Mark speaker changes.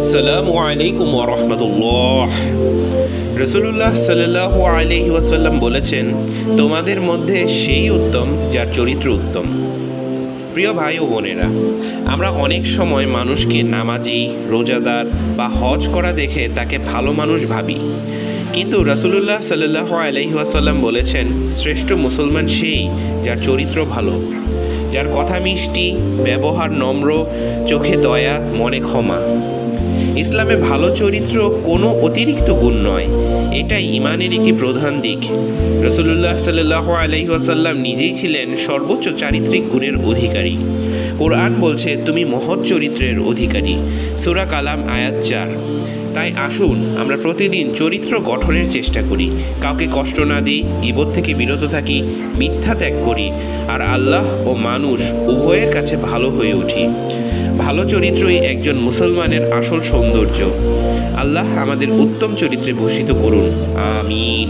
Speaker 1: আসসালামু আলাইকুম ওয়া রাহমাতুল্লাহ। রাসূলুল্লাহ সাল্লাল্লাহু আলাইহি ওয়াসাল্লাম বলেছেন, তোমাদের মধ্যে সেই উত্তম যার চরিত্র উত্তম। প্রিয় ভাই ও বোনেরা, আমরা অনেক সময় মানুষকে নামাজি, রোজাদার বা হজ করা দেখে তাকে ভালো মানুষ ভাবি, কিন্তু রাসূলুল্লাহ সাল্লাল্লাহু আলাইহি ওয়াসাল্লাম বলেছেন, শ্রেষ্ঠ মুসলমান সেই যার চরিত্র ভালো, যার কথা মিষ্টি, ব্যবহার নম্র, চোখে দয়া, মনে ক্ষমা। ইসলামে ভালো চরিত্র কোনো অতিরিক্ত গুণ নয়, এটাই ইমানের একটি প্রধান দিক। রাসূলুল্লাহ সাল্লাল্লাহু আলাইহি ওয়াসাল্লাম নিজেই ছিলেন সর্বোচ্চ চারিত্রিক গুণের অধিকারী। কোরআন বলছে, তুমি মহৎ চরিত্রের অধিকারী। সূরা কালাম আয়াত 4। তাই আসুন আমরা প্রতিদিন চরিত্র গঠনের চেষ্টা করি, কাউকে কষ্ট না দিই, গীবত থেকে বিরত থাকি, মিথ্যা ত্যাগ করি, আর আল্লাহ ও মানুষ উভয়ের কাছে ভালো হয়ে উঠি। ভালো চরিত্রই একজন মুসলমানের আসল সৌন্দর্য। আল্লাহ আমাদের উত্তম চরিত্রে ভূষিত করুন, আমিন।